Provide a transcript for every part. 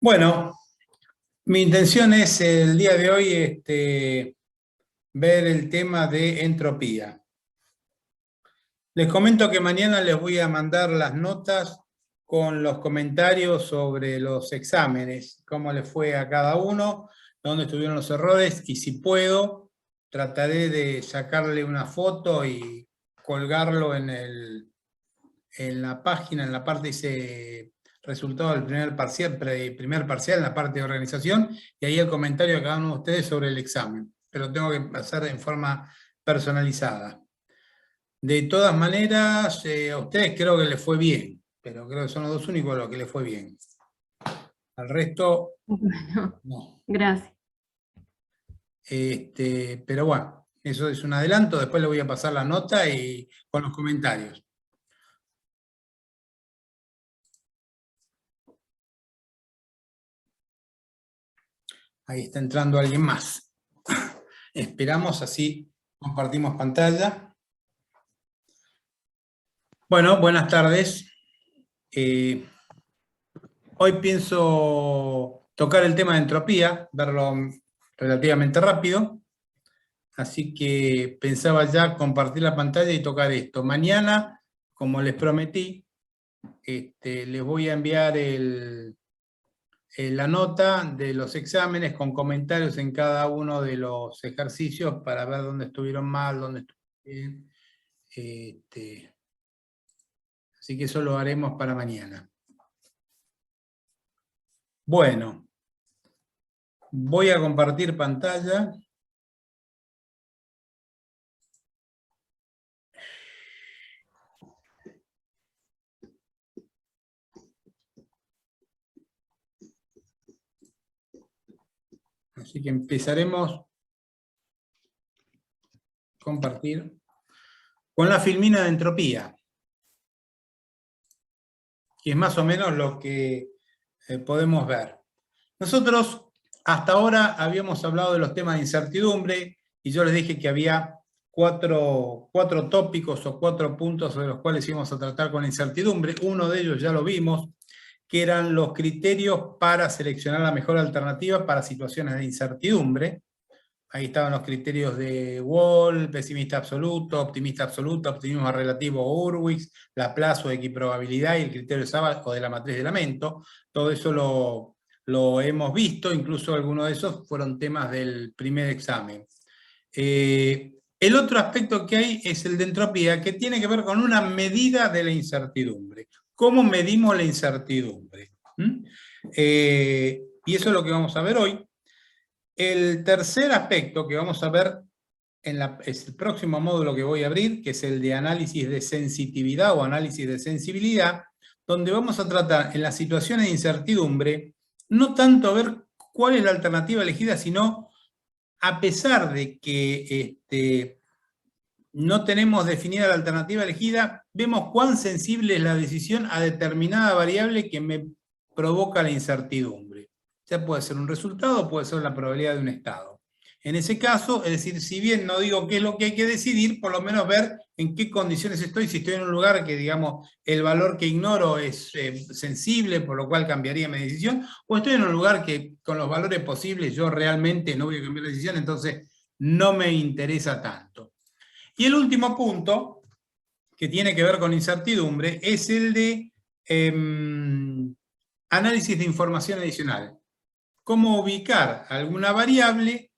Bueno, mi intención es el día de hoy ver el tema de entropía. Les comento que mañana les voy a mandar las notas con los comentarios sobre los exámenes, cómo les fue a cada uno, dónde estuvieron los errores y si puedo, trataré de sacarle una foto y colgarlo en la página, en la parte dice resultado del primer parcial, en la parte de organización, y ahí el comentario de cada uno de ustedes sobre el examen. Pero tengo que hacer en forma personalizada. De todas maneras, a ustedes creo que les fue bien, pero creo que son los dos únicos a los que les fue bien. Al resto, Bueno, no. gracias. Pero bueno, eso es un adelanto, después le voy a pasar la nota y con los comentarios. Ahí está entrando alguien más. Esperamos, así compartimos pantalla. Bueno, buenas tardes. Hoy pienso tocar el tema de entropía, verlo relativamente rápido. Así que pensaba ya compartir la pantalla y tocar esto. Mañana, como les prometí, les voy a enviar la nota de los exámenes con comentarios en cada uno de los ejercicios para ver dónde estuvieron mal, dónde estuvieron bien. Así que eso lo haremos para mañana. Bueno, voy a compartir pantalla. Así que empezaremos a compartir con la filmina de entropía, que es más o menos lo que podemos ver. Nosotros hasta ahora habíamos hablado de los temas de incertidumbre y yo les dije que había cuatro tópicos o 4 puntos sobre los cuales íbamos a tratar con la incertidumbre. Uno de ellos ya lo vimos, que eran los criterios para seleccionar la mejor alternativa para situaciones de incertidumbre. Ahí estaban los criterios de Wall, pesimista absoluto, optimismo relativo o Hurwitz, Laplace o equiprobabilidad y el criterio de Savart o de la matriz de lamento. Todo eso lo hemos visto, incluso algunos de esos fueron temas del primer examen. El otro aspecto que hay es el de entropía, que tiene que ver con una medida de la incertidumbre. ¿Cómo medimos la incertidumbre? Y eso es lo que vamos a ver hoy. El tercer aspecto que vamos a ver es el próximo módulo que voy a abrir, que es el de análisis de sensitividad o análisis de sensibilidad, donde vamos a tratar en las situaciones de incertidumbre, no tanto ver cuál es la alternativa elegida, sino a pesar de que no tenemos definida la alternativa elegida, vemos cuán sensible es la decisión a determinada variable que me provoca la incertidumbre. Ya puede ser un resultado, puede ser la probabilidad de un estado. En ese caso, es decir, si bien no digo qué es lo que hay que decidir, por lo menos ver en qué condiciones estoy, si estoy en un lugar que, digamos, el valor que ignoro es sensible, por lo cual cambiaría mi decisión, o estoy en un lugar que con los valores posibles yo realmente no voy a cambiar de decisión, entonces no me interesa tanto. Y el último punto, que tiene que ver con incertidumbre, es el de análisis de información adicional. Cómo ubicar alguna variable,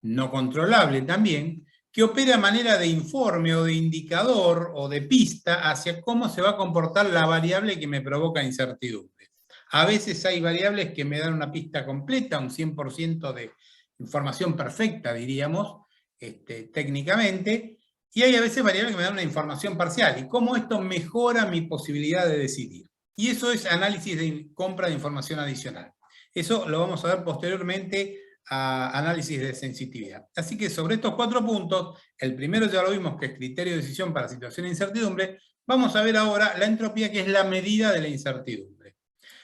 no controlable también, que opera a manera de informe o de indicador o de pista hacia cómo se va a comportar la variable que me provoca incertidumbre. A veces hay variables que me dan una pista completa, un 100% de información perfecta, diríamos, técnicamente, y hay a veces variables que me dan una información parcial, y cómo esto mejora mi posibilidad de decidir. Y eso es análisis de compra de información adicional. Eso lo vamos a ver posteriormente a análisis de sensitividad. Así que sobre estos 4 puntos, el primero ya lo vimos, que es criterio de decisión para situaciones de incertidumbre, vamos a ver ahora la entropía, que es la medida de la incertidumbre.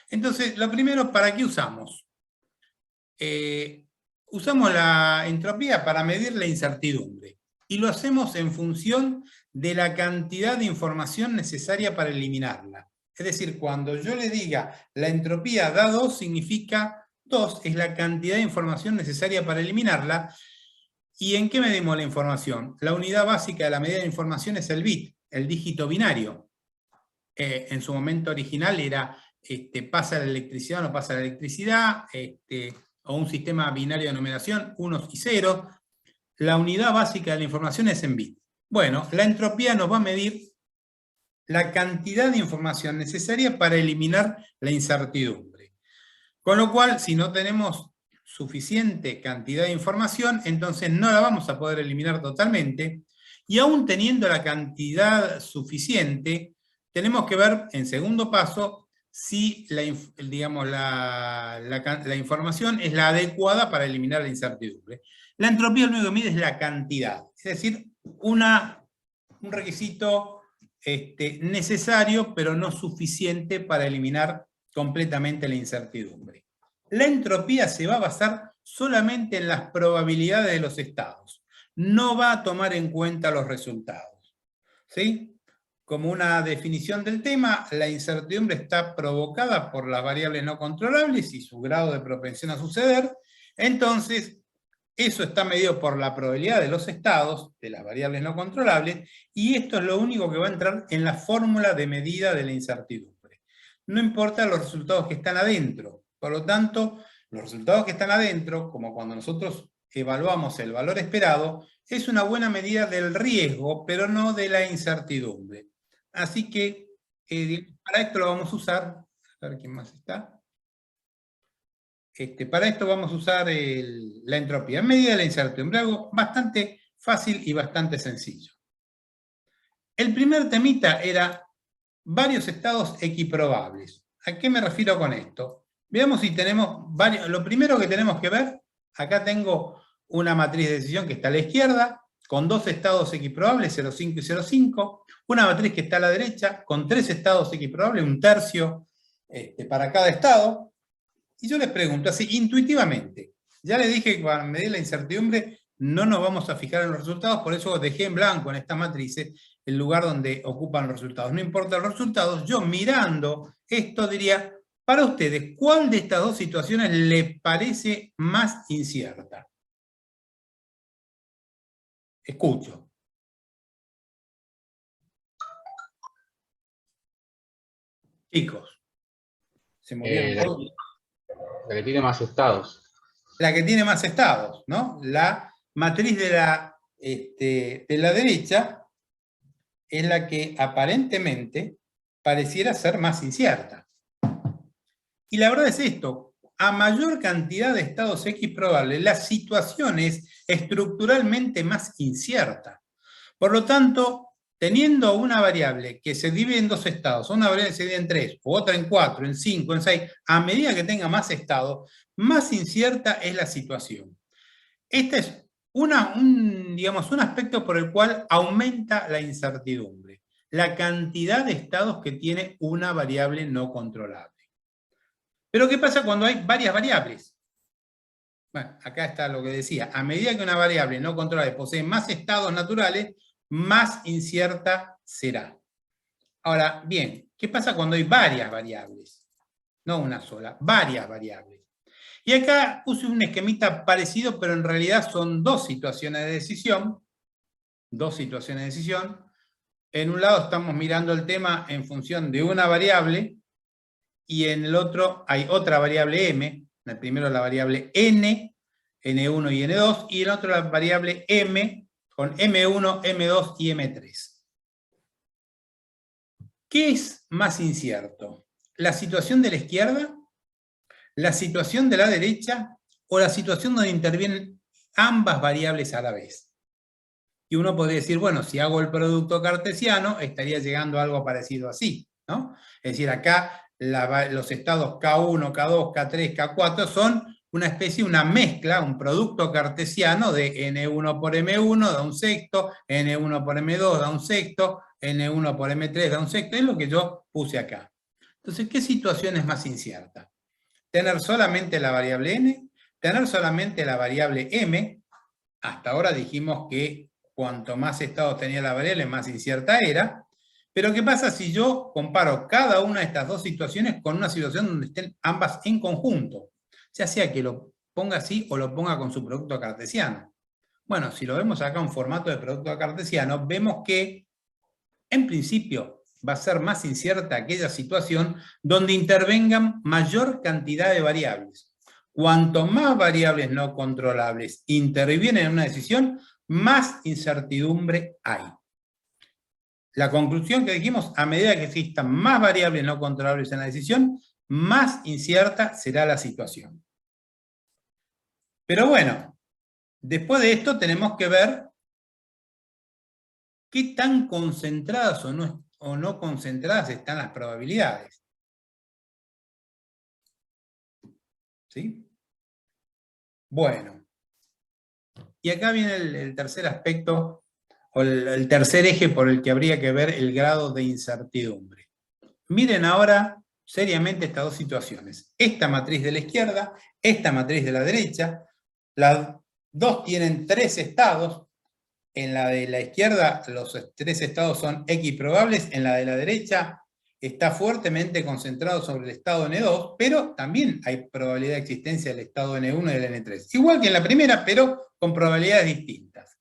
Entonces, lo primero, ¿para qué usamos? Usamos la entropía para medir la incertidumbre y lo hacemos en función de la cantidad de información necesaria para eliminarla. Es decir, cuando yo le diga la entropía da 2, significa 2 es la cantidad de información necesaria para eliminarla. ¿Y en qué medimos la información? La unidad básica de la medida de información es el bit, el dígito binario. En su momento original era pasa la electricidad o no pasa la electricidad, o un sistema binario de numeración, unos y ceros. La unidad básica de la información es en bit. Bueno, la entropía nos va a medir la cantidad de información necesaria para eliminar la incertidumbre. Con lo cual, si no tenemos suficiente cantidad de información, entonces no la vamos a poder eliminar totalmente, y aún teniendo la cantidad suficiente, tenemos que ver, en segundo paso, si la información es la adecuada para eliminar la incertidumbre. La entropía lo único que mide es la cantidad, es decir, un requisito necesario, pero no suficiente para eliminar completamente la incertidumbre. La entropía se va a basar solamente en las probabilidades de los estados. No va a tomar en cuenta los resultados. ¿Sí? Como una definición del tema, la incertidumbre está provocada por las variables no controlables y su grado de propensión a suceder. Entonces, eso está medido por la probabilidad de los estados, de las variables no controlables, y esto es lo único que va a entrar en la fórmula de medida de la incertidumbre. No importa los resultados que están adentro. Por lo tanto, los resultados que están adentro, como cuando nosotros evaluamos el valor esperado, es una buena medida del riesgo, pero no de la incertidumbre. Así que para esto lo vamos a usar, a ver quién más está. Para esto vamos a usar la entropía en medida de la incertidumbre, algo bastante fácil y bastante sencillo. El primer temita era varios estados equiprobables. ¿A qué me refiero con esto? Veamos si tenemos varios. Lo primero que tenemos que ver, acá tengo una matriz de decisión que está a la izquierda, con dos estados equiprobables, 0,5 y 0,5, una matriz que está a la derecha, con tres estados equiprobables, un tercio para cada estado. Y yo les pregunto así, intuitivamente, ya les dije que para medir la incertidumbre no nos vamos a fijar en los resultados, por eso dejé en blanco en estas matrices el lugar donde ocupan los resultados. No importa los resultados, yo mirando esto diría, para ustedes, ¿cuál de estas dos situaciones les parece más incierta? Escucho. Chicos, se movieron todos. La que tiene más estados. La que tiene más estados, ¿no? La matriz de la derecha es la que aparentemente pareciera ser más incierta. Y la verdad es esto, a mayor cantidad de estados X probables, la situación es estructuralmente más incierta. Por lo tanto, teniendo una variable que se divide en dos estados, una variable que se divide en 3, o otra en 4, en 5, en 6, a medida que tenga más estados, más incierta es la situación. Este es un aspecto por el cual aumenta la incertidumbre, la cantidad de estados que tiene una variable no controlable. Pero ¿qué pasa cuando hay varias variables? Bueno, acá está lo que decía, a medida que una variable no controlable posee más estados naturales, más incierta será. Ahora, bien, ¿qué pasa cuando hay varias variables? No una sola, varias variables. Y acá puse un esquemita parecido, pero en realidad son dos situaciones de decisión. Dos situaciones de decisión. En un lado estamos mirando el tema en función de una variable, y en el otro hay otra variable m. En el primero la variable n, n1 y n2, y en el otro la variable m, con m1, m2 y m3. ¿Qué es más incierto? ¿La situación de la izquierda? ¿La situación de la derecha? ¿O la situación donde intervienen ambas variables a la vez? Y uno podría decir, bueno, si hago el producto cartesiano, estaría llegando a algo parecido así, ¿no? Es decir, acá los estados K1, K2, K3, K4 son una especie, una mezcla, un producto cartesiano de N1 por M1 da un sexto, N1 por M2 da un sexto, N1 por M3 da un sexto, es lo que yo puse acá. Entonces, ¿qué situación es más incierta? Tener solamente la variable n, tener solamente la variable m. Hasta ahora dijimos que cuanto más estados tenía la variable, más incierta era. Pero ¿qué pasa si yo comparo cada una de estas dos situaciones con una situación donde estén ambas en conjunto? Ya sea que lo ponga así o lo ponga con su producto cartesiano. Bueno, si lo vemos acá en formato de producto cartesiano, vemos que en principio va a ser más incierta aquella situación donde intervengan mayor cantidad de variables. Cuanto más variables no controlables intervienen en una decisión, más incertidumbre hay. La conclusión que dijimos, a medida que existan más variables no controlables en la decisión, más incierta será la situación. Pero bueno, después de esto tenemos que ver qué tan concentradas o no concentradas están las probabilidades. ¿Sí? Bueno, y acá viene el tercer aspecto, o el tercer eje por el que habría que ver el grado de incertidumbre. Miren ahora seriamente estas dos situaciones. Esta matriz de la izquierda, esta matriz de la derecha. Las dos tienen tres estados. En la de la izquierda los tres estados son X probables, en la de la derecha está fuertemente concentrado sobre el estado N2, pero también hay probabilidad de existencia del estado N1 y del N3. Igual que en la primera, pero con probabilidades distintas.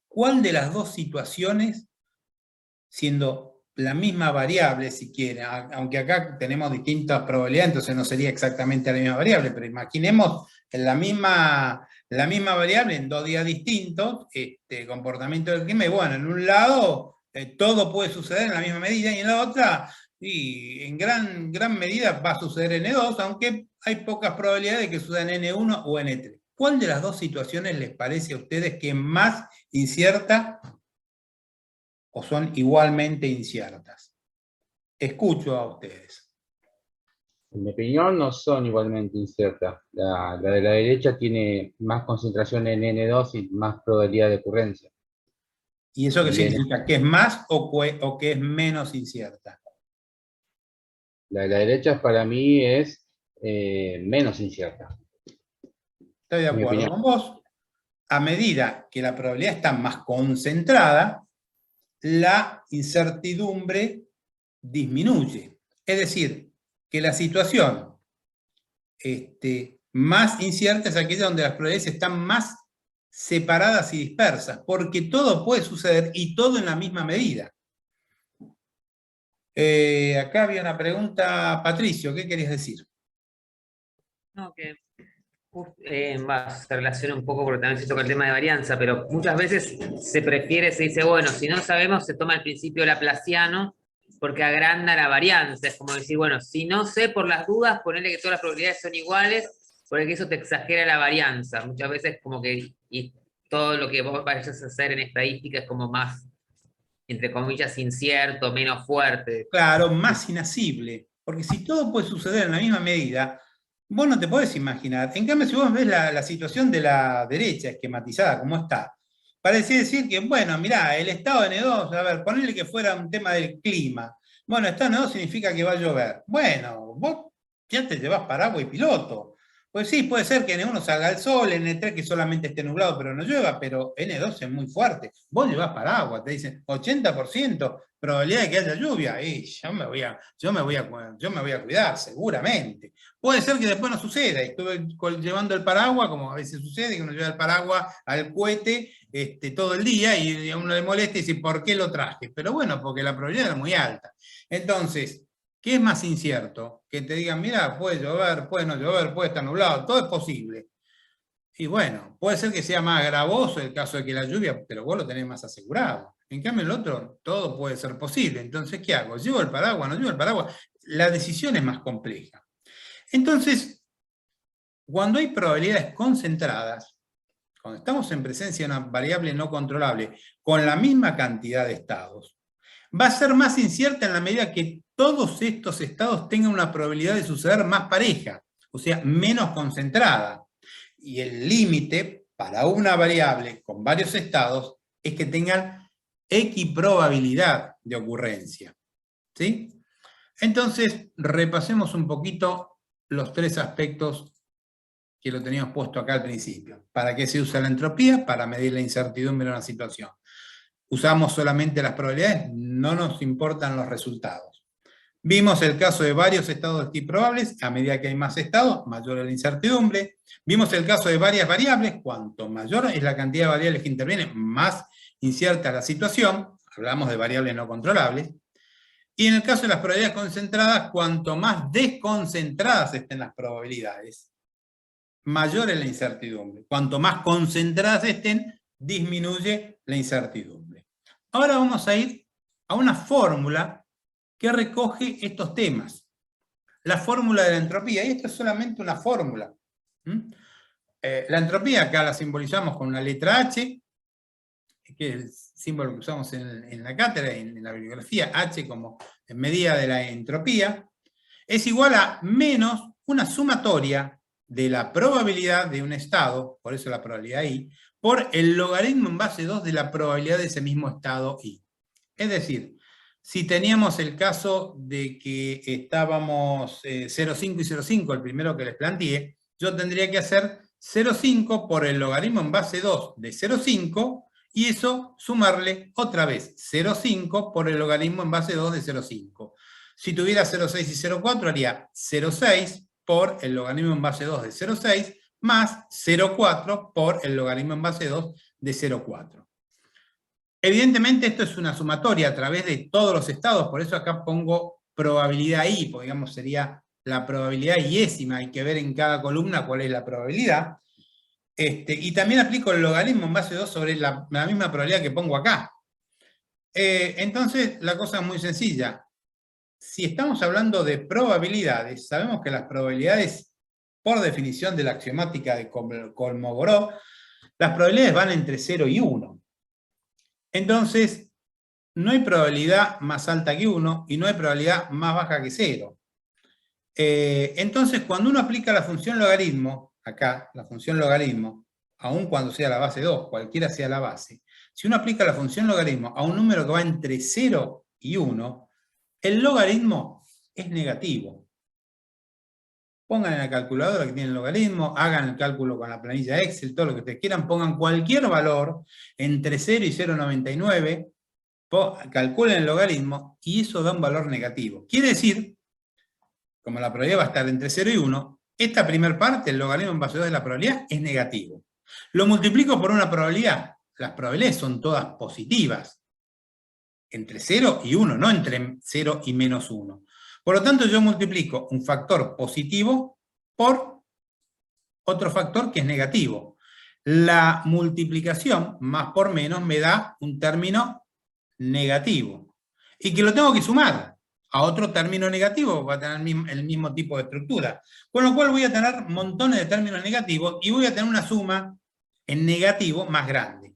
¿Cuál de las dos situaciones, siendo la misma variable, si quieren, aunque acá tenemos distintas probabilidades, entonces no sería exactamente la misma variable, pero imaginemos la misma variable en dos días distintos, comportamiento del clima, y bueno, en un lado todo puede suceder en la misma medida, y en la otra, y en gran medida va a suceder en N2, aunque hay pocas probabilidades de que suceda en N1 o N3. ¿Cuál de las dos situaciones les parece a ustedes que es más incierta o son igualmente inciertas? Escucho a ustedes. En mi opinión, no son igualmente inciertas. La de la derecha tiene más concentración en N2 y más probabilidad de ocurrencia. ¿Y eso qué Y significa? ¿Que es más o que es menos incierta? la de la derecha para mí es menos incierta, Estoy de en mi acuerdo opinión. con vos. A medida que la probabilidad está más concentrada, la incertidumbre disminuye. Es decir, que la situación más incierta es aquella donde las probabilidades están más separadas y dispersas, porque todo puede suceder y todo en la misma medida. Acá había una pregunta, Patricio, ¿qué querías decir? No, que se relaciona un poco porque también se toca el tema de varianza, pero muchas veces se dice, bueno, si no sabemos, se toma el principio laplaciano porque agranda la varianza. Es como decir, bueno, si no sé por las dudas, ponerle que todas las probabilidades son iguales, porque eso te exagera la varianza. Muchas veces como que y todo lo que vos vayas a hacer en estadística es como más, entre comillas, incierto, menos fuerte. Claro, más inasible, porque si todo puede suceder en la misma medida, vos no te podés imaginar. En cambio, si vos ves la situación de la derecha esquematizada como está, parece decir que, bueno, mirá, el estado N2, a ver, ponerle que fuera un tema del clima. Bueno, estado N2 significa que va a llover. Bueno, vos ya te llevas paraguas y piloto. Pues sí, puede ser que en N1 salga el sol, en N3 que solamente esté nublado pero no llueva, pero N2 es muy fuerte. Vos llevas paraguas, te dicen 80% probabilidad de que haya lluvia, y yo me voy a cuidar, seguramente. Puede ser que después no suceda, y estuve llevando el paraguas, como a veces sucede, que uno lleva el paraguas al cohete todo el día, y a uno le molesta y dice, ¿por qué lo traje? Pero bueno, porque la probabilidad era muy alta. Entonces, ¿qué es más incierto? Que te digan, mira, puede llover, puede no llover, puede estar nublado, todo es posible. Y bueno, puede ser que sea más gravoso el caso de que la lluvia, pero vos lo tenés más asegurado. En cambio, el otro, todo puede ser posible. Entonces, ¿qué hago? ¿Llevo el paraguas? ¿No llevo el paraguas? La decisión es más compleja. Entonces, cuando hay probabilidades concentradas, cuando estamos en presencia de una variable no controlable con la misma cantidad de estados, va a ser más incierta en la medida que todos estos estados tengan una probabilidad de suceder más pareja, o sea, menos concentrada. Y el límite para una variable con varios estados es que tengan equiprobabilidad de ocurrencia. ¿Sí? Entonces, repasemos un poquito los tres aspectos que lo teníamos puesto acá al principio. ¿Para qué se usa la entropía? Para medir la incertidumbre de una situación. usamos solamente las probabilidades, no nos importan los resultados. Vimos el caso de varios estados t probables, a medida que hay más estados, mayor es la incertidumbre. Vimos el caso de varias variables, cuanto mayor es la cantidad de variables que intervienen, más incierta es la situación, hablamos de variables no controlables. Y en el caso de las probabilidades concentradas, cuanto más desconcentradas estén las probabilidades, mayor es la incertidumbre. Cuanto más concentradas estén, disminuye la incertidumbre. Ahora vamos a ir a una fórmula que recoge estos temas. La fórmula de la entropía, y esto es solamente una fórmula. La entropía acá la simbolizamos con una letra H, que es el símbolo que usamos en la cátedra, en la bibliografía, H como medida de la entropía, es igual a menos una sumatoria de la probabilidad de un estado, por eso la probabilidad I, por el logaritmo en base 2 de la probabilidad de ese mismo estado I. Es decir, si teníamos el caso de que estábamos 0,5 y 0,5, el primero que les planteé, yo tendría que hacer 0,5 por el logaritmo en base 2 de 0,5, y eso sumarle otra vez 0,5 por el logaritmo en base 2 de 0,5. Si tuviera 0,6 y 0,4 haría 0,6 por el logaritmo en base 2 de 0,6 más 0,4 por el logaritmo en base 2 de 0,4. Evidentemente esto es una sumatoria a través de todos los estados, por eso acá pongo probabilidad I, porque digamos sería la probabilidad iésima, hay que ver en cada columna cuál es la probabilidad. Y también aplico el logaritmo en base 2 sobre la misma probabilidad que pongo acá. Entonces la cosa es muy sencilla. Si estamos hablando de probabilidades, sabemos que las probabilidades, por definición de la axiomática de Kolmogorov, las probabilidades van entre 0 y 1. Entonces, no hay probabilidad más alta que 1 y no hay probabilidad más baja que 0. Entonces, cuando uno aplica la función logaritmo, acá, la función logaritmo, aun cuando sea la base 2, cualquiera sea la base, si uno aplica la función logaritmo a un número que va entre 0 y 1, el logaritmo es negativo. Pongan en la calculadora que tiene el logaritmo, hagan el cálculo con la planilla Excel, todo lo que ustedes quieran, pongan cualquier valor entre 0 y 0,99, calculen el logaritmo y eso da un valor negativo. Quiere decir, como la probabilidad va a estar entre 0 y 1, esta primera parte, el logaritmo en base 2 de la probabilidad, es negativo. Lo multiplico por una probabilidad. Las probabilidades son todas positivas. Entre 0 y 1, no entre 0 y menos 1. Por lo tanto, yo multiplico un factor positivo por otro factor que es negativo. La multiplicación más por menos me da un término negativo. Y que lo tengo que sumar a otro término negativo, va a tener el mismo tipo de estructura. Con lo cual voy a tener montones de términos negativos y voy a tener una suma en negativo más grande.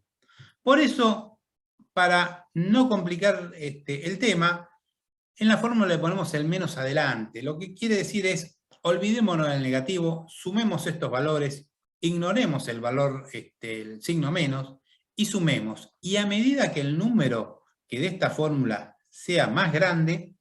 Por eso, para no complicar el tema, en la fórmula le ponemos el menos adelante. Lo que quiere decir es, olvidémonos del negativo, sumemos estos valores, ignoremos el valor, el signo menos, y sumemos. Y a medida que el número que de esta fórmula sea más grande,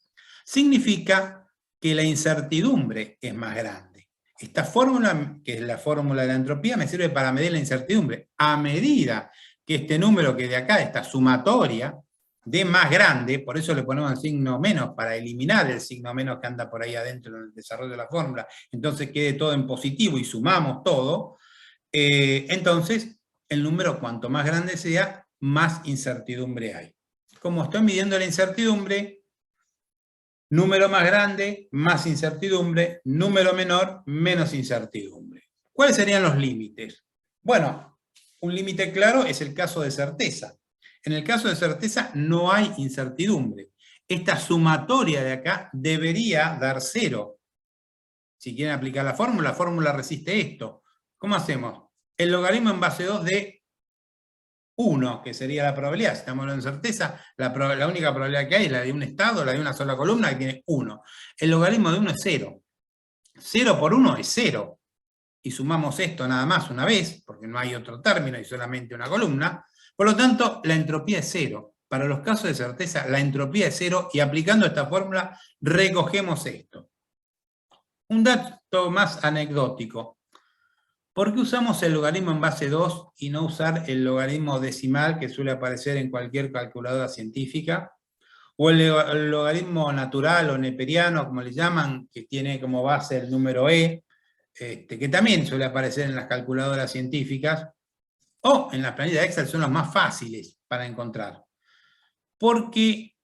significa que la incertidumbre es más grande. Esta fórmula, que es la fórmula de la entropía, me sirve para medir la incertidumbre. A medida que este número que de acá, esta sumatoria, de más grande, por eso le ponemos el signo menos, para eliminar el signo menos que anda por ahí adentro en el desarrollo de la fórmula, entonces quede todo en positivo y sumamos todo, entonces el número cuanto más grande sea, más incertidumbre hay. Como estoy midiendo la incertidumbre, número más grande, más incertidumbre, número menor, menos incertidumbre. ¿Cuáles serían los límites? Bueno, un límite claro es el caso de certeza. En el caso de certeza no hay incertidumbre. Esta sumatoria de acá debería dar 0. Si quieren aplicar la fórmula resiste esto. ¿Cómo hacemos? El logaritmo en base 2 de 1, que sería la probabilidad. Si estamos hablando de certeza, la única probabilidad que hay es la de un estado, la de una sola columna, que tiene 1. El logaritmo de 1 es 0. 0 por 1 es 0. Y sumamos esto nada más una vez, porque no hay otro término y solamente una columna. Por lo tanto, la entropía es 0. Para los casos de certeza, la entropía es 0 y aplicando esta fórmula recogemos esto. Un dato más anecdótico. ¿Por qué usamos el logaritmo en base 2 y no usar el logaritmo decimal que suele aparecer en cualquier calculadora científica? O el logaritmo natural o neperiano, como le llaman, que tiene como base el número e, que también suele aparecer en las calculadoras científicas, o en las planillas de Excel son los más fáciles para encontrar. Porque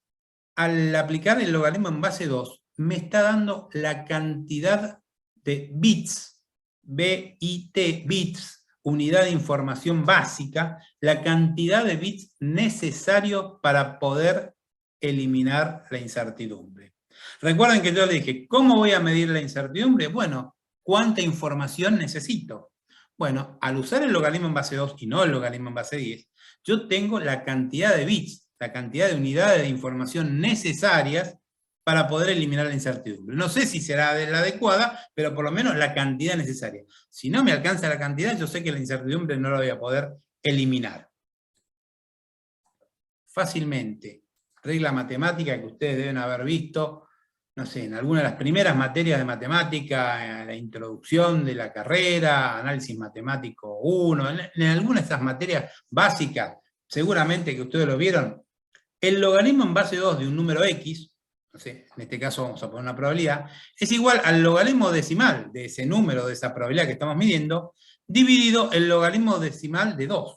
al aplicar el logaritmo en base 2, me está dando la cantidad de bits, B-I-T, bits, unidad de información básica, la cantidad de bits necesario para poder eliminar la incertidumbre. Recuerden que yo le dije, ¿cómo voy a medir la incertidumbre? Bueno, ¿cuánta información necesito? Bueno, al usar el logaritmo en base 2 y no el logaritmo en base 10, yo tengo la cantidad de bits, la cantidad de unidades de información necesarias para poder eliminar la incertidumbre. No sé si será la adecuada, pero por lo menos la cantidad necesaria. Si no me alcanza la cantidad, yo sé que la incertidumbre no la voy a poder eliminar. Fácilmente. Regla matemática que ustedes deben haber visto, no sé, en alguna de las primeras materias de matemática, en la introducción de la carrera, análisis matemático 1, en alguna de estas materias básicas, seguramente que ustedes lo vieron, el logaritmo en base 2 de un número X, no sé, en este caso vamos a poner una probabilidad, es igual al logaritmo decimal de ese número, de esa probabilidad que estamos midiendo, dividido el logaritmo decimal de 2.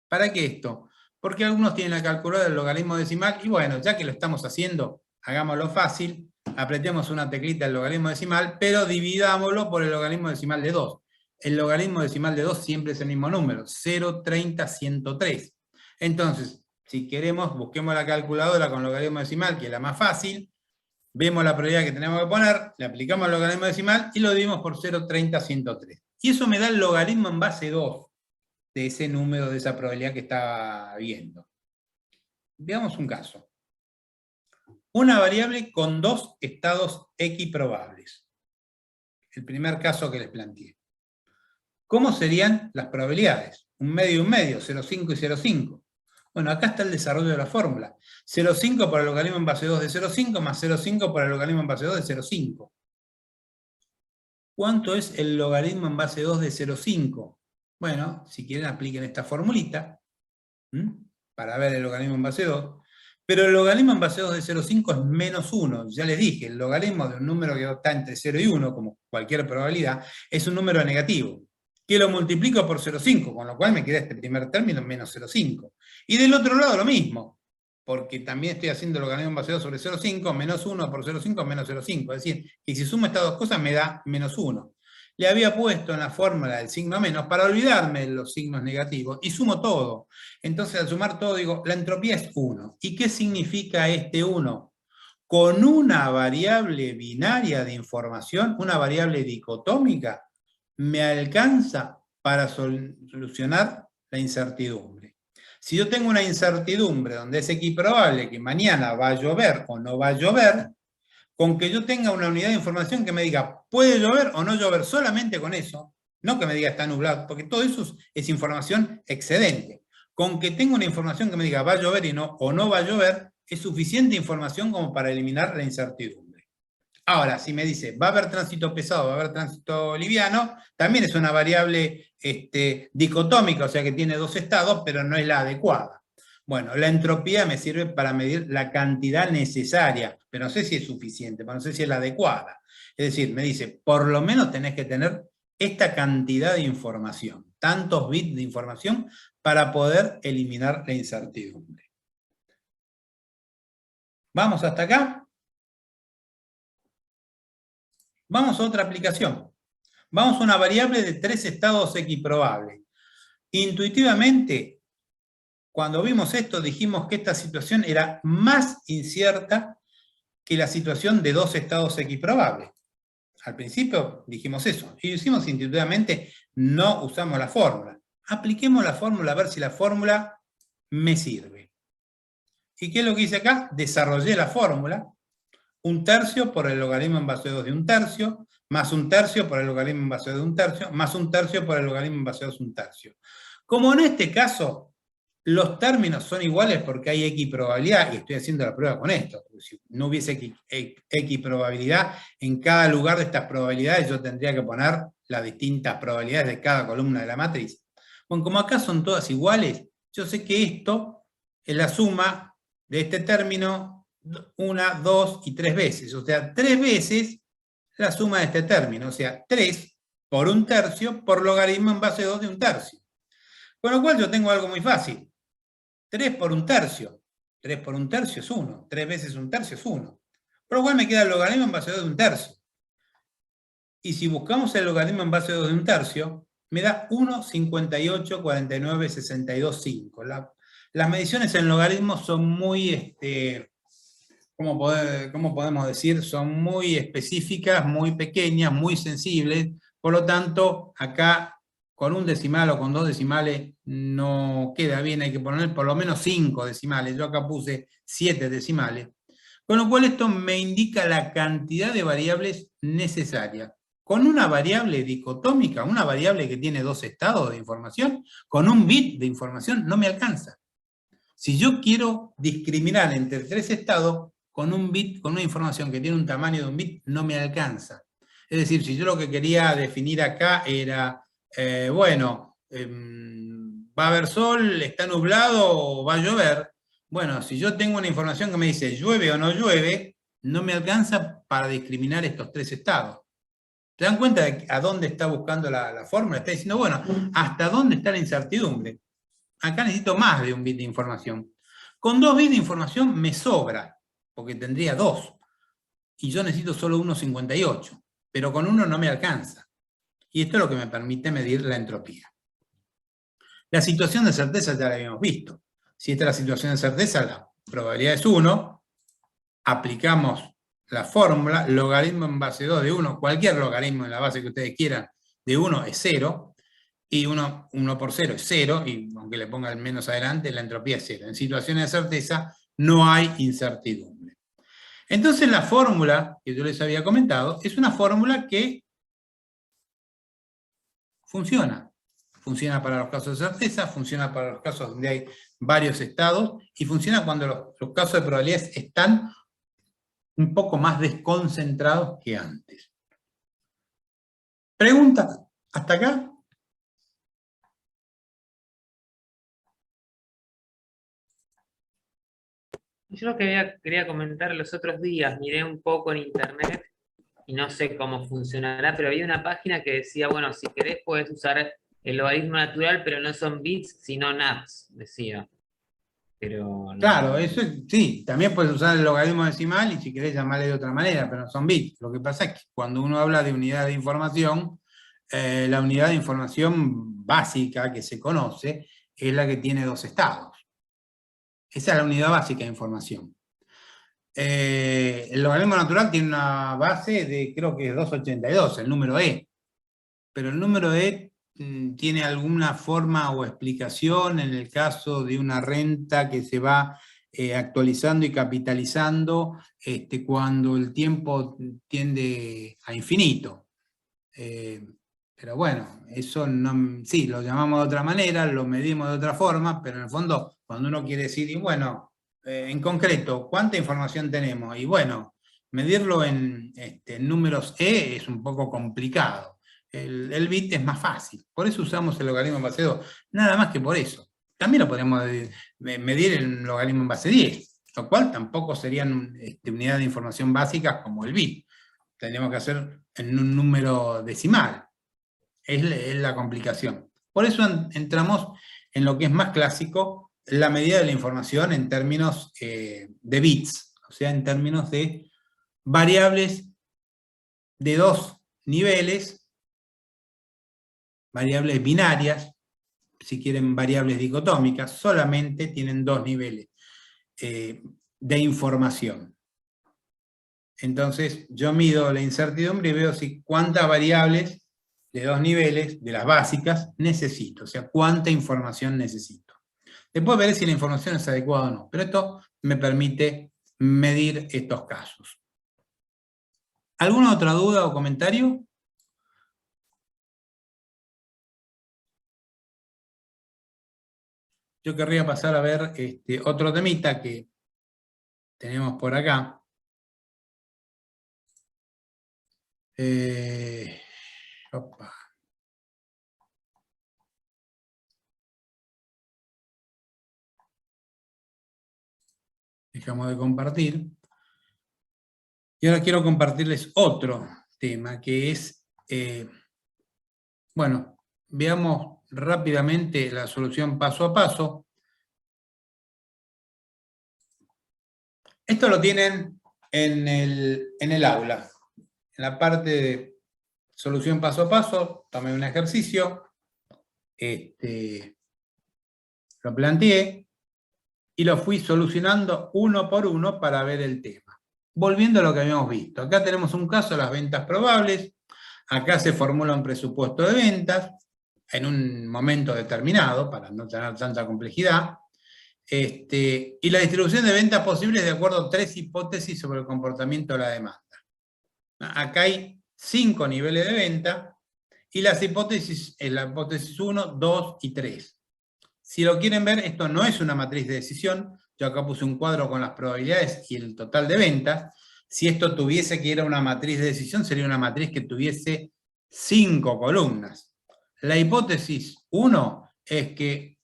¿Para qué esto? Porque algunos tienen la calculadora del logaritmo decimal, y bueno, ya que lo estamos haciendo, hagámoslo fácil, apretemos una teclita del logaritmo decimal, pero dividámoslo por el logaritmo decimal de 2. El logaritmo decimal de 2 siempre es el mismo número, 0,30, 103. Entonces, si queremos, busquemos la calculadora con logaritmo decimal, que es la más fácil, vemos la probabilidad que tenemos que poner, le aplicamos el logaritmo decimal y lo dividimos por 0,30, 103. Y eso me da el logaritmo en base 2 de ese número, de esa probabilidad que estaba viendo. Veamos un caso. Una variable con dos estados equiprobables. El primer caso que les planteé. ¿Cómo serían las probabilidades? Un medio y un medio, 0,5 y 0,5. Bueno, acá está el desarrollo de la fórmula. 0,5 por el logaritmo en base 2 de 0,5 más 0,5 por el logaritmo en base 2 de 0,5. ¿Cuánto es el logaritmo en base 2 de 0,5? Bueno, si quieren apliquen esta formulita para ver el logaritmo en base 2. Pero el logaritmo en base 2 de 0,5 es menos 1. Ya les dije, el logaritmo de un número que está entre 0 y 1, como cualquier probabilidad, es un número negativo. Que lo multiplico por 0,5, con lo cual me queda este primer término menos 0,5. Y del otro lado lo mismo, porque también estoy haciendo el logaritmo en base 2 sobre 0,5, menos 1 por 0,5 menos 0,5. Es decir, que si sumo estas dos cosas me da menos 1. Le había puesto en la fórmula el signo menos para olvidarme de los signos negativos y sumo todo. Entonces al sumar todo digo, la entropía es 1. ¿Y qué significa este 1? Con una variable binaria de información, una variable dicotómica, me alcanza para solucionar la incertidumbre. Si yo tengo una incertidumbre donde es equiprobable que mañana va a llover o no va a llover, con que yo tenga una unidad de información que me diga puede llover o no llover, solamente con eso, no que me diga está nublado, porque todo eso es información excedente. Con que tenga una información que me diga va a llover o no va a llover, es suficiente información como para eliminar la incertidumbre. Ahora, si me dice va a haber tránsito pesado, va a haber tránsito liviano, también es una variable dicotómica, o sea que tiene dos estados, pero no es la adecuada. Bueno, la entropía me sirve para medir la cantidad necesaria, pero no sé si es suficiente, no sé si es la adecuada. Es decir, me dice, por lo menos tenés que tener esta cantidad de información, tantos bits de información, para poder eliminar la incertidumbre. ¿Vamos hasta acá? Vamos a otra aplicación. Vamos a una variable de 3 estados equiprobables. Intuitivamente, cuando vimos esto, dijimos que esta situación era más incierta que la situación de 2 estados equiprobables. Al principio dijimos eso, y lo hicimos intuitivamente, no usamos la fórmula. Apliquemos la fórmula a ver si la fórmula me sirve. ¿Y qué es lo que hice acá? Desarrollé la fórmula. 1/3 por el logaritmo en base 2 de 1/3, más 1/3 por el logaritmo en base de 1/3, más 1/3 por el logaritmo en base 2 de 1/3. Como en este caso Los términos son iguales porque hay X probabilidad, y estoy haciendo la prueba con esto. Si no hubiese X probabilidad, en cada lugar de estas probabilidades yo tendría que poner las distintas probabilidades de cada columna de la matriz. Bueno, como acá son todas iguales, yo sé que esto es la suma de este término 1, 2 y 3 veces. O sea, 3 veces la suma de este término. O sea, 3 por 1/3 por logaritmo en base 2 de 1/3. Con lo cual yo tengo algo muy fácil. 3 por 1/3. 3 por 1/3 es 1. 3 veces 1/3 es 1. Por lo cual me queda el logaritmo en base 2 de 1/3. Y si buscamos el logaritmo en base 2 de 1/3, me da 1, 58, 49, 62, 5. Las mediciones en logaritmos son muy, ¿cómo podemos decir? Son muy específicas, muy pequeñas, muy sensibles. Por lo tanto, acá con un decimal o con 2 decimales no queda bien, hay que poner por lo menos 5 decimales. Yo acá puse 7 decimales. Con lo cual esto me indica la cantidad de variables necesarias. Con una variable dicotómica, una variable que tiene 2 estados de información, con un bit de información no me alcanza. Si yo quiero discriminar entre 3 estados, con un bit, con una información que tiene un tamaño de un bit, no me alcanza. Es decir, si yo lo que quería definir acá era, bueno, va a haber sol, está nublado o va a llover. Bueno, si yo tengo una información que me dice llueve o no llueve, no me alcanza para discriminar estos 3 estados. ¿Se dan cuenta de a dónde está buscando la fórmula? Está diciendo, bueno, ¿hasta dónde está la incertidumbre? Acá necesito más de un bit de información. Con 2 bits de información me sobra, porque tendría 2. Y yo necesito solo 1,58. Pero con 1 no me alcanza. Y esto es lo que me permite medir la entropía. La situación de certeza ya la habíamos visto. Si esta es la situación de certeza, la probabilidad es 1. Aplicamos la fórmula, logaritmo en base 2 de 1, cualquier logaritmo en la base que ustedes quieran, de 1 es 0. Y 1 por 0 es 0, y aunque le ponga el menos adelante, la entropía es 0. En situaciones de certeza no hay incertidumbre. Entonces la fórmula que yo les había comentado es una fórmula que funciona. Funciona para los casos de certeza, funciona para los casos donde hay varios estados, y funciona cuando los casos de probabilidades están un poco más desconcentrados que antes. ¿Preguntas hasta acá? Yo lo que quería comentar los otros días, miré un poco en internet y no sé cómo funcionará, pero había una página que decía, bueno, si querés puedes usar el logaritmo natural, pero no son bits, sino nats, decía. Pero Claro, eso sí, también puedes usar el logaritmo decimal y si querés llamarle de otra manera, pero no son bits. Lo que pasa es que cuando uno habla de unidad de información, la unidad de información básica que se conoce es la que tiene 2 estados. Esa es la unidad básica de información. El logaritmo natural tiene una base de, creo que es 282, el número E. Pero el número E tiene alguna forma o explicación en el caso de una renta que se va actualizando y capitalizando cuando el tiempo tiende a infinito. Pero bueno, eso no, sí, lo llamamos de otra manera, lo medimos de otra forma, pero en el fondo, cuando uno quiere decir, y bueno, en concreto, ¿cuánta información tenemos? Y bueno, medirlo en números E es un poco complicado. El bit es más fácil, por eso usamos el logaritmo en base 2, nada más que por eso. También lo podemos medir en logaritmo en base 10, lo cual tampoco serían unidades de información básicas como el bit. Tendríamos que hacer en un número decimal. Es la complicación. Por eso entramos en lo que es más clásico, la medida de la información en términos de bits, o sea, en términos de variables de 2 niveles, variables binarias, si quieren variables dicotómicas, solamente tienen 2 niveles de información. Entonces yo mido la incertidumbre y veo cuántas variables de 2 niveles, de las básicas, necesito, o sea, cuánta información necesito. Después veré si la información es adecuada o no, pero esto me permite medir estos casos. ¿Alguna otra duda o comentario? yo querría pasar a ver otro temita que tenemos por acá. Opa. Dejamos de compartir. Y ahora quiero compartirles otro tema que es, bueno, veamos rápidamente la solución paso a paso. Esto lo tienen en el aula. En la parte de solución paso a paso, tomé un ejercicio, lo planteé y lo fui solucionando uno por uno para ver el tema. Volviendo a lo que habíamos visto, acá tenemos un caso, las ventas probables, acá se formula un presupuesto de ventas en un momento determinado, para no tener tanta complejidad, y la distribución de ventas posibles de acuerdo a 3 hipótesis sobre el comportamiento de la demanda. Acá hay 5 niveles de venta, y las hipótesis es la hipótesis 1, 2 y 3. Si lo quieren ver, esto no es una matriz de decisión. Yo acá puse un cuadro con las probabilidades y el total de ventas. Si esto tuviese que ir a una matriz de decisión, sería una matriz que tuviese 5 columnas. La hipótesis 1 es que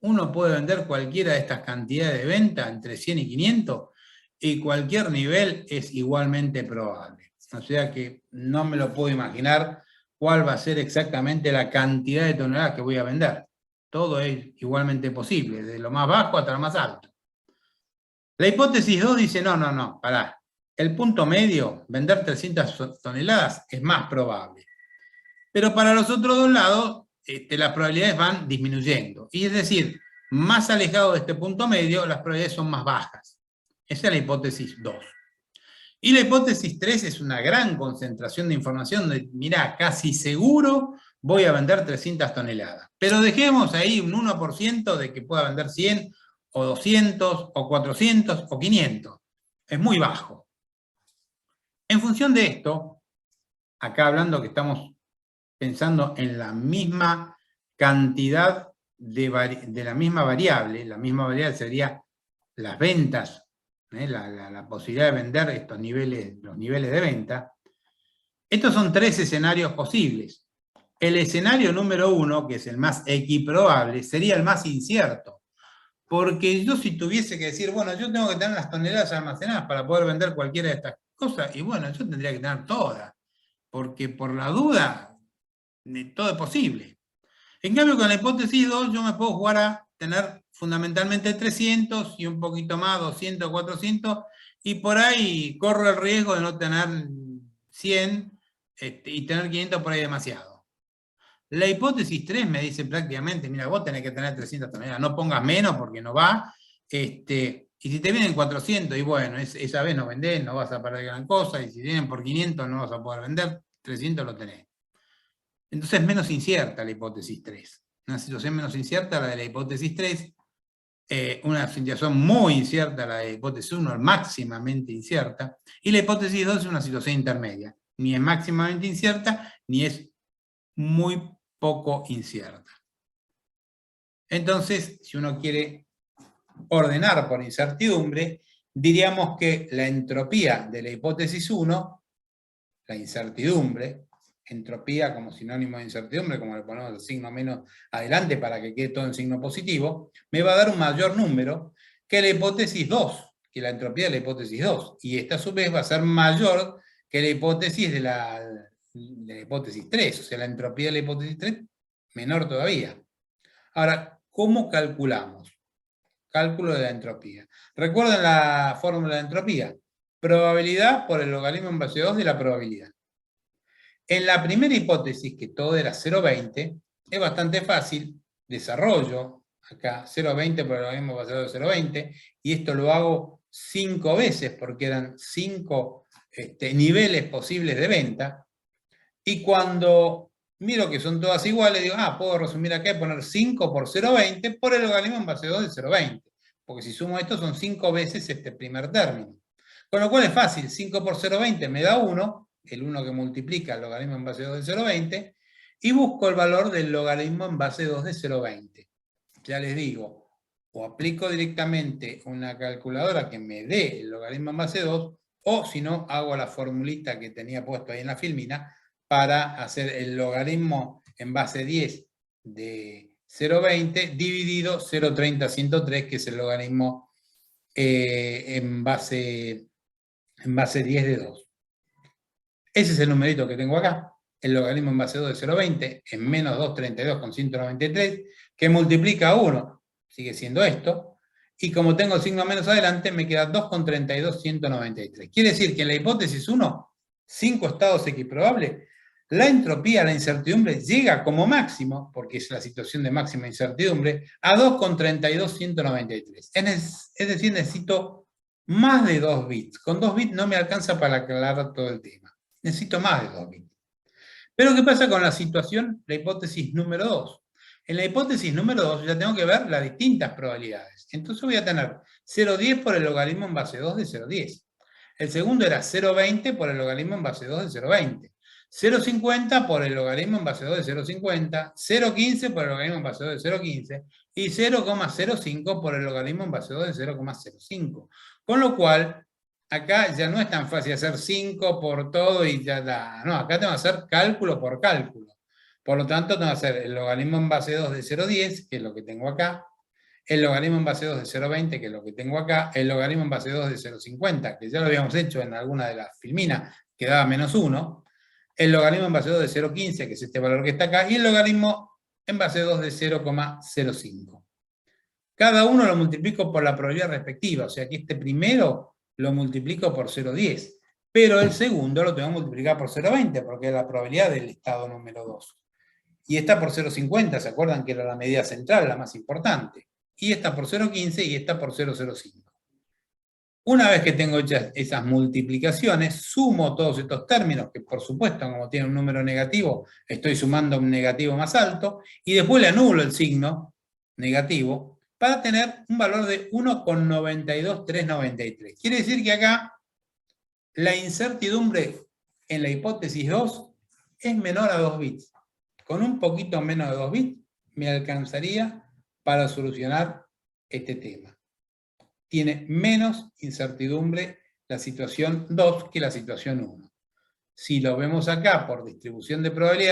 uno puede vender cualquiera de estas cantidades de venta, entre 100 y 500, y cualquier nivel es igualmente probable. O sea que no me lo puedo imaginar cuál va a ser exactamente la cantidad de toneladas que voy a vender. Todo es igualmente posible, de lo más bajo hasta lo más alto. La hipótesis 2 dice, no, pará. El punto medio, vender 300 toneladas, es más probable. Pero para los otros dos lados, las probabilidades van disminuyendo. Y es decir, más alejado de este punto medio, las probabilidades son más bajas. Esa es la hipótesis 2. Y la hipótesis 3 es una gran concentración de información de, mirá, casi seguro voy a vender 300 toneladas. Pero dejemos ahí un 1% de que pueda vender 100, o 200, o 400, o 500. Es muy bajo. En función de esto, acá hablando que estamos pensando en la misma cantidad de la misma variable sería las ventas, la posibilidad de vender estos niveles, los niveles de venta. Estos son 3 escenarios posibles. El escenario número 1, que es el más equiprobable, sería el más incierto. Porque yo si tuviese que decir, bueno, yo tengo que tener las toneladas almacenadas para poder vender cualquiera de estas cosas, y bueno, yo tendría que tener todas. Porque por la duda, todo es posible. En cambio, con la hipótesis 2, yo me puedo jugar a tener fundamentalmente 300 y un poquito más, 200, 400, y por ahí corro el riesgo de no tener 100 y tener 500 por ahí demasiado. La hipótesis 3 me dice prácticamente, mira, vos tenés que tener 300 toneladas, no pongas menos porque no va, y si te vienen 400, y bueno, esa vez no vendés, no vas a perder gran cosa, y si vienen por 500 no vas a poder vender, 300 lo tenés. Entonces es menos incierta la hipótesis 3. Una situación menos incierta la de la hipótesis 3, una situación muy incierta la de la hipótesis 1, máximamente incierta, y la hipótesis 2 es una situación intermedia. Ni es máximamente incierta, ni es muy poco incierta. Entonces, si uno quiere ordenar por incertidumbre, diríamos que la entropía de la hipótesis 1, la incertidumbre, entropía como sinónimo de incertidumbre, como le ponemos el signo menos adelante para que quede todo en signo positivo, me va a dar un mayor número que la hipótesis 2, que la entropía de la hipótesis 2, y esta a su vez va a ser mayor que la hipótesis de la hipótesis 3, o sea, la entropía de la hipótesis 3 menor todavía. Ahora, ¿cómo calculamos? Cálculo de la entropía. ¿Recuerdan la fórmula de entropía? Probabilidad por el logaritmo en base 2 de la probabilidad. En la primera hipótesis, que todo era 0,20, es bastante fácil, desarrollo, acá 0,20 por el logaritmo en base 2 de 0,20, y esto lo hago 5 veces, porque eran 5 niveles posibles de venta, y cuando miro que son todas iguales, digo, puedo resumir acá y poner 5 por 0,20 por el logaritmo en base 2 de 0,20, porque si sumo esto son 5 veces este primer término. Con lo cual es fácil, 5 por 0,20 me da 1, el 1 que multiplica el logaritmo en base 2 de 0,20, y busco el valor del logaritmo en base 2 de 0,20. Ya les digo, o aplico directamente una calculadora que me dé el logaritmo en base 2, o si no, hago la formulita que tenía puesto ahí en la filmina para hacer el logaritmo en base 10 de 0,20 dividido 0,30, 103, que es el logaritmo en base 10 de 2. Ese es el numerito que tengo acá. El logaritmo en base 2 de 0,20 es menos 232 con 193, que multiplica a 1, sigue siendo esto, y como tengo el signo menos adelante, me queda 2 con 32, 193. Quiere decir que en la hipótesis 1, 5 estados equiprobables, la entropía, la incertidumbre, llega como máximo, porque es la situación de máxima incertidumbre, a 2 con 32, 193. Es decir, necesito más de 2 bits. Con 2 bits no me alcanza para aclarar todo el tema. Necesito más de 2 bits. Pero ¿qué pasa con la situación, la hipótesis número 2? En la hipótesis número 2 ya tengo que ver las distintas probabilidades. Entonces voy a tener 0,10 por el logaritmo en base 2 de 0,10. El segundo era 0,20 por el logaritmo en base 2 de 0,20. 0,50 por el logaritmo en base 2 de 0,50. 0,15 por el logaritmo en base 2 de 0,15. Y 0,05 por el logaritmo en base 2 de 0,05. Con lo cual, acá ya no es tan fácil hacer 5 por todo y ya da. No, acá tengo que hacer cálculo por cálculo. Por lo tanto, tengo que hacer el logaritmo en base 2 de 0,10, que es lo que tengo acá, el logaritmo en base 2 de 0,20, que es lo que tengo acá, el logaritmo en base 2 de 0,50, que ya lo habíamos hecho en alguna de las filminas, que daba menos 1, el logaritmo en base 2 de 0,15, que es este valor que está acá, y el logaritmo en base 2 de 0,05. Cada uno lo multiplico por la probabilidad respectiva, o sea que este primero lo multiplico por 0,10, pero el segundo lo tengo que multiplicar por 0,20, porque es la probabilidad del estado número 2. Y esta por 0,50, ¿se acuerdan que era la medida central, la más importante? Y esta por 0,15 y esta por 0,05. Una vez que tengo hechas esas multiplicaciones, sumo todos estos términos, que por supuesto, como tiene un número negativo, estoy sumando un negativo más alto, y después le anulo el signo negativo para tener un valor de 1,92393. Quiere decir que acá la incertidumbre en la hipótesis 2 es menor a 2 bits. Con un poquito menos de 2 bits me alcanzaría para solucionar este tema. Tiene menos incertidumbre la situación 2 que la situación 1. Si lo vemos acá por distribución de probabilidades,